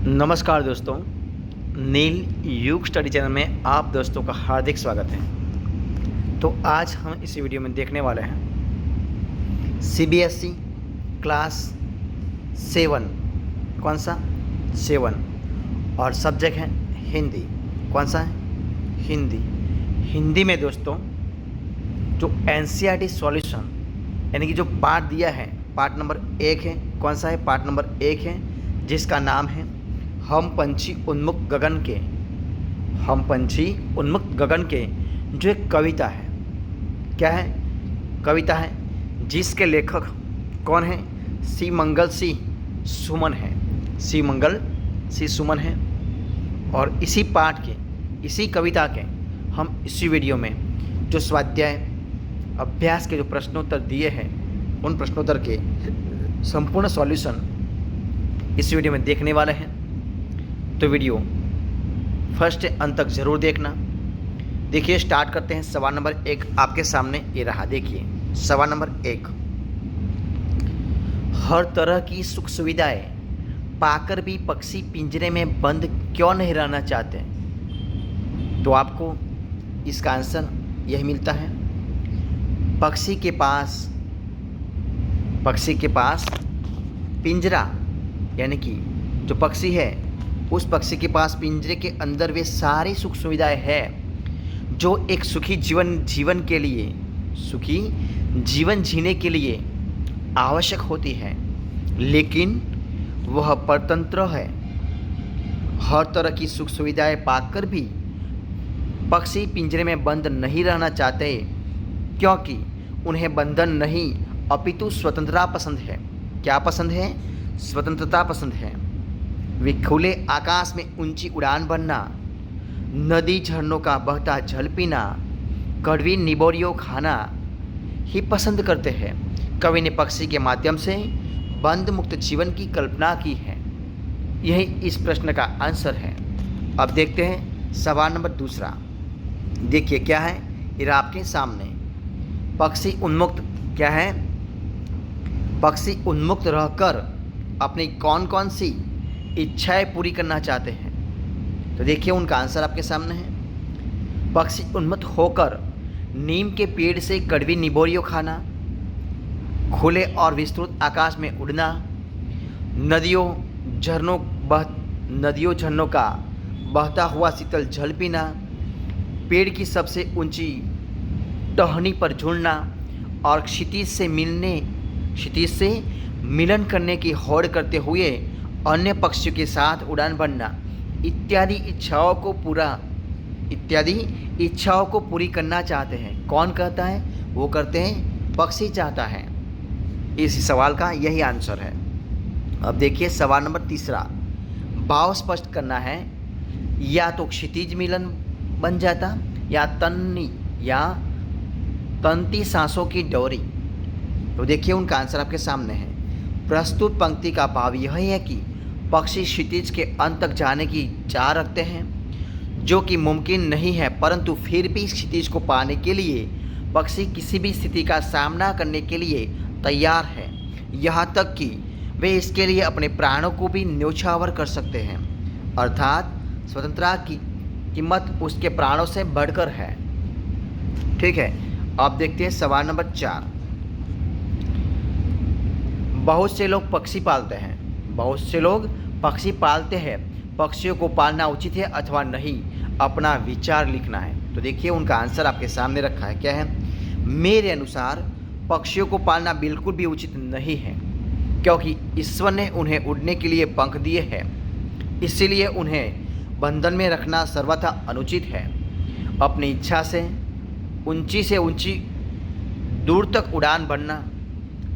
नमस्कार दोस्तों, नील युग स्टडी चैनल में आप दोस्तों का हार्दिक स्वागत है। तो आज हम इस वीडियो में देखने वाले हैं सीबीएसई क्लास 7। कौन सा 7? और सब्जेक्ट है हिंदी। कौन सा है? हिंदी में दोस्तों जो एनसीईआरटी सॉल्यूशन यानी कि जो पार्ट दिया है, पार्ट नंबर 1 है। कौन सा है? पार्ट नंबर 1 है, जिसका नाम है हम पंछी उन्मुक्त गगन के, जो एक कविता है। क्या है? कविता है जिसके लेखक कौन है? मंगल सिंह सुमन है। और इसी पाठ के, इसी कविता के हम इसी वीडियो में जो स्वाध्याय अभ्यास के जो प्रश्नोत्तर दिए हैं, उन प्रश्नोत्तर के संपूर्ण सॉल्यूशन इस वीडियो में देखने वाले हैं। तो वीडियो फर्स्ट से अंत तक ज़रूर देखना। देखिए, स्टार्ट करते हैं। सवाल नंबर 1 आपके सामने ये रहा। देखिए सवाल नंबर 1, हर तरह की सुख सुविधाएं पाकर भी पक्षी पिंजरे में बंद क्यों नहीं रहना चाहते? तो आपको इसका आंसर यही मिलता है। पक्षी के पास पिंजरा, यानी कि जो पक्षी है उस पक्षी के पास पिंजरे के अंदर वे सारी सुख सुविधाएं हैं जो एक सुखी जीवन जीने के लिए आवश्यक होती है, लेकिन वह परतंत्र है। हर तरह की सुख सुविधाएं पाकर भी पक्षी पिंजरे में बंद नहीं रहना चाहते, क्योंकि उन्हें बंधन नहीं अपितु स्वतंत्रता पसंद है। क्या पसंद है? स्वतंत्रता पसंद है। वे खुले आकाश में ऊंची उड़ान भरना, नदी झरनों का बहता जल पीना, कड़वी निबोरियों खाना ही पसंद करते हैं। कवि ने पक्षी के माध्यम से बंद मुक्त जीवन की कल्पना की है। यही इस प्रश्न का आंसर है। अब देखते हैं सवाल नंबर 2। देखिए क्या है, ये आपके सामने। पक्षी उन्मुक्त क्या है? पक्षी उन्मुक्त रहकर अपनी कौन कौन सी इच्छाएं पूरी करना चाहते हैं? तो देखिए उनका आंसर आपके सामने है। पक्षी उन्मुक्त होकर नीम के पेड़ से कड़वी निबोरियों खाना, खुले और विस्तृत आकाश में उड़ना, नदियों झरनों का बहता हुआ शीतल जल पीना, पेड़ की सबसे ऊंची टहनी पर झूलना और क्षितिज से मिलन करने की होड़ करते हुए अन्य पक्षियों के साथ उड़ान भरना इत्यादि इच्छाओं को पूरी करना चाहते हैं। कौन कहता है? वो करते हैं, पक्षी चाहता है। इस सवाल का यही आंसर है। अब देखिए सवाल नंबर 3। भाव स्पष्ट करना है। या तो क्षितिज मिलन बन जाता या तंती सांसों की डोरी। तो देखिए उनका आंसर आपके सामने है। प्रस्तुत पंक्ति का भाव यह है कि पक्षी क्षितिज के अंत तक जाने की चाह रखते हैं, जो कि मुमकिन नहीं है, परंतु फिर भी क्षितिज को पाने के लिए पक्षी किसी भी स्थिति का सामना करने के लिए तैयार है। यहाँ तक कि वे इसके लिए अपने प्राणों को भी न्योछावर कर सकते हैं, अर्थात स्वतंत्रता की कीमत उसके प्राणों से बढ़कर है। ठीक है, अब देखते हैं सवाल नंबर 4। बहुत से लोग पक्षी पालते हैं। पक्षियों को पालना उचित है अथवा नहीं, अपना विचार लिखना है। तो देखिए उनका आंसर आपके सामने रखा है। क्या है? मेरे अनुसार पक्षियों को पालना बिल्कुल भी उचित नहीं है, क्योंकि ईश्वर ने उन्हें उड़ने के लिए पंख दिए हैं, इसलिए उन्हें बंधन में रखना सर्वथा अनुचित है। अपनी इच्छा से ऊंची दूर तक उड़ान भरना,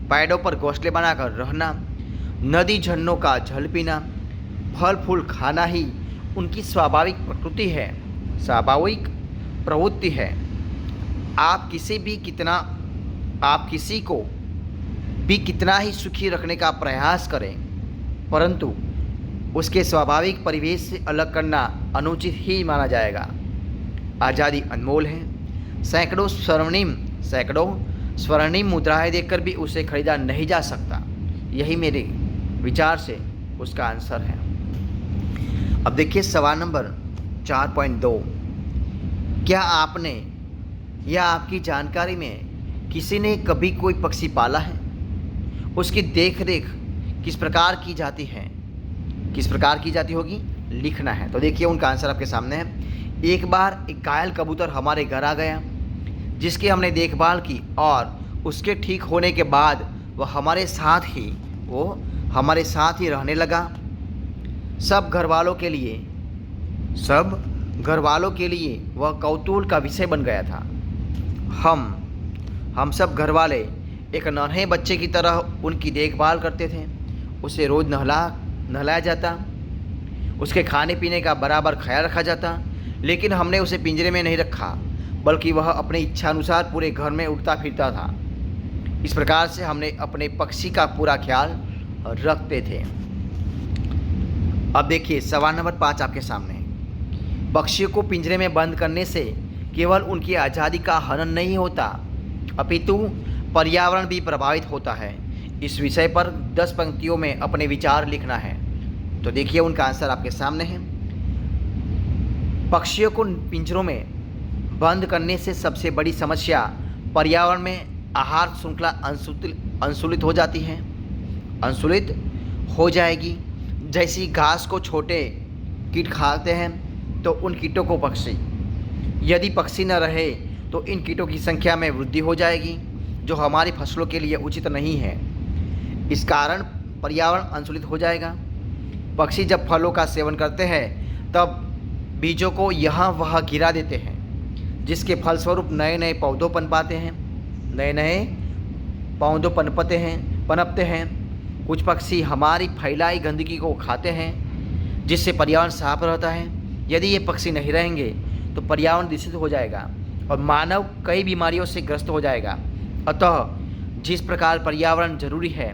पेड़ों पर घोंसले बनाकर रहना, नदी झरनों का जल पीना, फल फूल खाना ही उनकी स्वाभाविक प्रवृत्ति है। आप किसी को भी कितना ही सुखी रखने का प्रयास करें, परंतु उसके स्वाभाविक परिवेश से अलग करना अनुचित ही माना जाएगा। आज़ादी अनमोल है। सैकड़ों स्वर्णिम मुद्राएं देखकर भी उसे खरीदा नहीं जा सकता। यही मेरे विचार से उसका आंसर है। अब देखिए सवाल नंबर 4.2, क्या आपने या आपकी जानकारी में किसी ने कभी कोई पक्षी पाला है? उसकी देख रेख किस प्रकार की जाती है, किस प्रकार की जाती होगी, लिखना है। तो देखिए उनका आंसर आपके सामने है। एक बार एक घायल कबूतर हमारे घर आ गया, जिसकी हमने देखभाल की और उसके ठीक होने के बाद वह हमारे साथ ही रहने लगा। सब घर वालों के लिए वह कौतूहल का विषय बन गया था। हम सब घर वाले एक नन्हे बच्चे की तरह उनकी देखभाल करते थे। उसे रोज़ नहलाया जाता, उसके खाने पीने का बराबर ख्याल रखा जाता, लेकिन हमने उसे पिंजरे में नहीं रखा, बल्कि वह अपनी इच्छानुसार पूरे घर में उड़ता फिरता था। इस प्रकार से हमने अपने पक्षी का पूरा ख्याल रखते थे। अब देखिए सवाल नंबर 5 आपके सामने है। पक्षियों को पिंजरे में बंद करने से केवल उनकी आज़ादी का हनन नहीं होता, अपितु पर्यावरण भी प्रभावित होता है। इस विषय पर 10 पंक्तियों में अपने विचार लिखना है। तो देखिए उनका आंसर आपके सामने है। पक्षियों को पिंजरों में बंद करने से सबसे बड़ी समस्या पर्यावरण में आहार श्रृंखला अंशुलित हो जाती है, अंशुलित हो जाएगी। जैसी घास को छोटे कीट खाते हैं तो उन कीटों को यदि पक्षी न रहे तो इन कीटों की संख्या में वृद्धि हो जाएगी, जो हमारी फसलों के लिए उचित नहीं है। इस कारण पर्यावरण अंशुलित हो जाएगा। पक्षी जब फलों का सेवन करते हैं तब बीजों को यहाँ वहाँ गिरा देते हैं, जिसके फलस्वरूप नए नए पौधों पनपते हैं। कुछ पक्षी हमारी फैलाई गंदगी को खाते हैं, जिससे पर्यावरण साफ रहता है। यदि ये पक्षी नहीं रहेंगे तो पर्यावरण दूषित हो जाएगा और मानव कई बीमारियों से ग्रस्त हो जाएगा। अतः जिस प्रकार पर्यावरण जरूरी है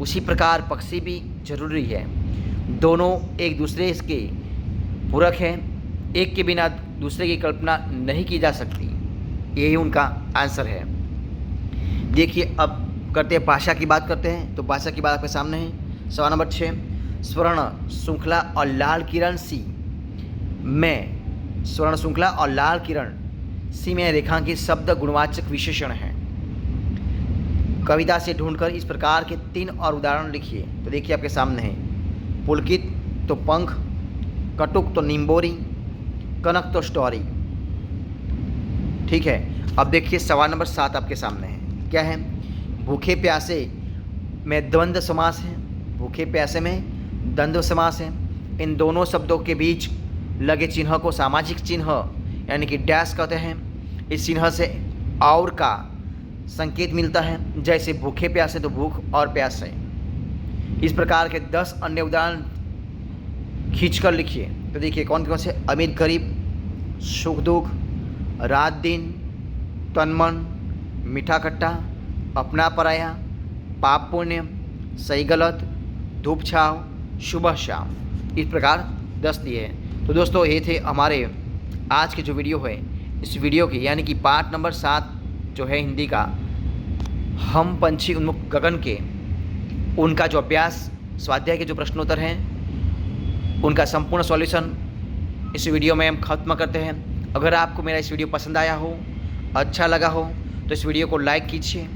उसी प्रकार पक्षी भी जरूरी है। दोनों एक दूसरे के पूरक हैं, एक के बिना दूसरे की कल्पना नहीं की जा सकती। यही उनका आंसर है। देखिए अब करते हैं भाषा की बात करते हैं। तो भाषा की बात आपके सामने है। सवाल नंबर 6, स्वर्ण श्रृंखला और लाल किरण सी में रेखांकित शब्द गुणवाचक विशेषण हैं। कविता से ढूंढकर इस प्रकार के 3 और उदाहरण लिखिए। तो देखिए आपके सामने है। पुलकित तो पंख, कटुक तो निम्बोरी, कनक तो स्टोरी। ठीक है। अब देखिए सवाल नंबर 7 आपके सामने है। क्या है? भूखे प्यासे में द्वंद्व समास है। भूखे प्यासे में द्वंद्व समास है। इन दोनों शब्दों के बीच लगे चिन्ह को सामाजिक चिन्ह यानी कि डैश कहते हैं। इस चिन्ह से और का संकेत मिलता है, जैसे भूखे प्यासे तो भूख और प्यास है। इस प्रकार के 10 अन्य उदाहरण खींचकर लिखिए। तो देखिए कौन कौन से? अमीर गरीब, सुख दुख, रात दिन, तन मन, मीठा खट्टा, अपना पराया, पाप पुण्य, सही गलत, धूप छाव, सुबह शाम। इस प्रकार 10 दिए हैं। तो दोस्तों ये थे हमारे आज के जो वीडियो है, इस वीडियो की यानी कि पार्ट नंबर 7 जो है हिंदी का, हम पंछी उन्मुख गगन के उनका जो अभ्यास स्वाध्याय के जो प्रश्नोत्तर हैं उनका संपूर्ण सॉल्यूशन इस वीडियो में हम खत्म करते हैं। अगर आपको मेरा इस वीडियो पसंद आया हो, अच्छा लगा हो, तो इस वीडियो को लाइक कीजिए,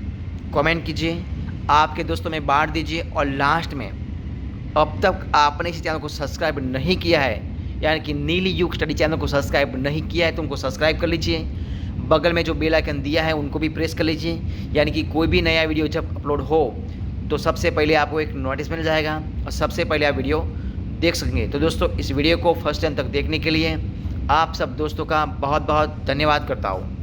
कमेंट कीजिए, आपके दोस्तों में बांट दीजिए और लास्ट में अब तक आपने इस चैनल को सब्सक्राइब नहीं किया है यानी कि नीली युग स्टडी चैनल को सब्सक्राइब नहीं किया है तो उनको सब्सक्राइब कर लीजिए। बगल में जो बेल आइकन दिया है उनको भी प्रेस कर लीजिए, यानी कि कोई भी नया वीडियो जब अपलोड हो तो सबसे पहले आपको एक नोटिस मिल जाएगा और सबसे पहले आप वीडियो देख सकेंगे। तो दोस्तों इस वीडियो को फर्स्ट टाइम तक देखने के लिए आप सब दोस्तों का बहुत बहुत धन्यवाद करता हूँ।